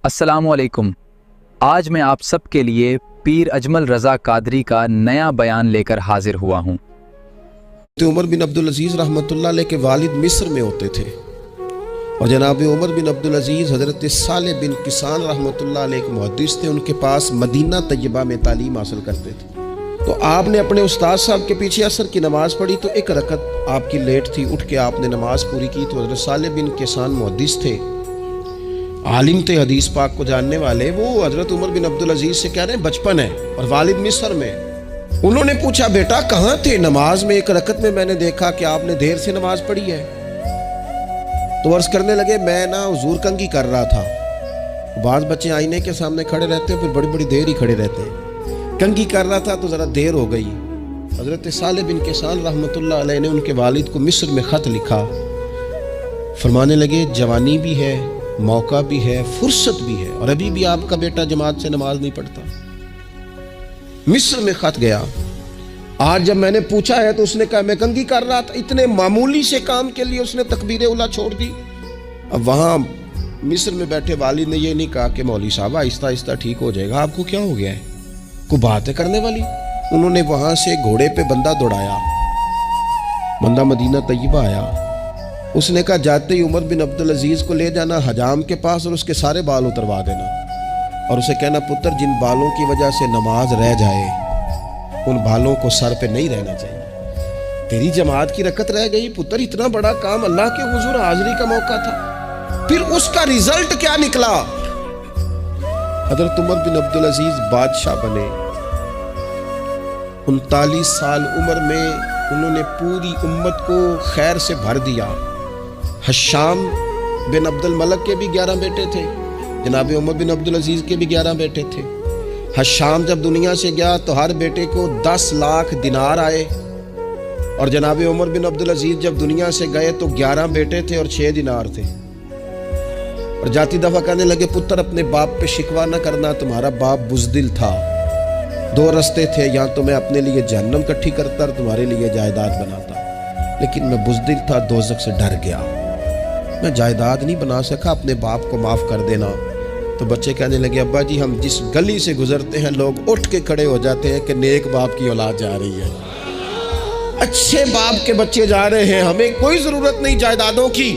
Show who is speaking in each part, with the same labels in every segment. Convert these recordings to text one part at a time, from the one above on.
Speaker 1: السلام علیکم۔ آج میں آپ سب کے لیے پیر اجمل رضا قادری کا نیا بیان لے کر حاضر ہوا ہوں۔
Speaker 2: عمر بن عبدالعزیز رحمۃ اللہ علیہ کے والد مصر میں ہوتے تھے اور جناب عمر بن عبدالعزیز حضرت صالح بن کسان رحمۃ اللہ علیہ کے محدث تھے، ان کے پاس مدینہ طیبہ میں تعلیم حاصل کرتے تھے۔ تو آپ نے اپنے استاد صاحب کے پیچھے عصر کی نماز پڑھی تو ایک رکعت آپ کی لیٹ تھی، اٹھ کے آپ نے نماز پوری کی تو حضرت صالح بن کسان محدث تھے، عالم تھے، حدیث پاک کو جاننے والے۔ وہ حضرت عمر بن عبدالعزیز سے کہہ رہے ہیں بچپن ہے اور والد مصر میں۔ انہوں نے پوچھا بیٹا کہاں تھے؟ نماز میں ایک رکعت میں میں نے دیکھا کہ آپ نے دیر سے نماز پڑھی ہے۔ تو عرض کرنے لگے میں حضور کنگھی کر رہا تھا۔ بعض بچے آئینے کے سامنے کھڑے رہتے ہیں پھر بڑی بڑی دیر ہی کھڑے رہتے ہیں۔ کنگھی کر رہا تھا تو ذرا دیر ہو گئی۔ حضرت صالح بن کسان رحمۃ اللہ علیہ نے ان کے والد کو مصر میں خط لکھا، فرمانے لگے جوانی بھی ہے، موقع بھی ہے، فرصت بھی ہے، اور ابھی بھی آپ کا بیٹا جماعت سے نماز نہیں پڑھتا۔ مصر میں خط گیا۔ آج جب میں نے پوچھا ہے تو اس نے کہا میں کنگھی کر رہا تھا۔ اتنے معمولی سے کام کے لیے اس نے تکبیر اولیٰ چھوڑ دی۔ اب وہاں مصر میں بیٹھے والد نے یہ نہیں کہا کہ مولوی صاحب آہستہ آہستہ ٹھیک ہو جائے گا، آپ کو کیا ہو گیا ہے، کوئی بات ہے کرنے والی؟ انہوں نے وہاں سے گھوڑے پہ بندہ دوڑایا، بندہ مدینہ طیبہ آیا۔ اس نے کہا جاتے ہی عمر بن عبدالعزیز کو لے جانا حجام کے پاس اور اس کے سارے بال اتروا دینا، اور اسے کہنا پتر جن بالوں کی وجہ سے نماز رہ جائے ان بالوں کو سر پہ نہیں رہنا چاہیے۔ تیری جماعت کی رکعت رہ گئی پتر، اتنا بڑا کام، اللہ کے حضور حاضری کا موقع تھا۔ پھر اس کا ریزلٹ کیا نکلا؟ حضرت عمر بن عبدالعزیز بادشاہ بنے۔ 39 سال عمر میں انہوں نے پوری امت کو خیر سے بھر دیا۔ حشام بن عبد الملک کے بھی 11 بیٹے تھے، جناب عمر بن عبدالعزیز کے بھی 11 بیٹے تھے۔ حشام جب دنیا سے گیا تو ہر بیٹے کو 10 لاکھ دینار آئے، اور جناب عمر بن عبدالعزیز جب دنیا سے گئے تو 11 بیٹے تھے اور 6 دینار تھے۔ اور جاتی دفعہ کہنے لگے پتر اپنے باپ پہ شکوہ نہ کرنا، تمہارا باپ بزدل تھا، 2 رستے تھے، یا تو میں اپنے لیے جہنم کٹھی کرتا اور تمہارے لیے جائیداد بناتا، لیکن میں بزدل تھا، دوزخ سے ڈر گیا، میں جائیداد نہیں بنا سکا، اپنے باپ کو معاف کر دینا۔ تو بچے کہنے لگے ابا جی ہم جس گلی سے گزرتے ہیں لوگ اٹھ کے کھڑے ہو جاتے ہیں کہ نیک باپ کی اولاد جا رہی ہے، اچھے باپ کے بچے جا رہے ہیں، ہمیں کوئی ضرورت نہیں جائیدادوں کی۔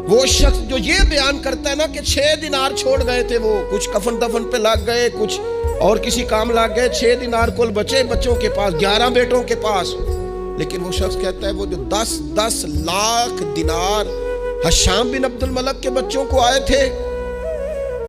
Speaker 2: وہ شخص جو یہ بیان کرتا ہے نا کہ 6 دینار چھوڑ گئے تھے، وہ کچھ کفن دفن پہ لگ گئے، کچھ اور کسی کام لگ گئے، 6 دینار کل بچے بچوں کے پاس، 11 بیٹوں کے پاس، لیکن وہ شخص کہتا ہے وہ جو 10 لاکھ دینار حشام بن عبد الملک کے بچوں کو آئے تھے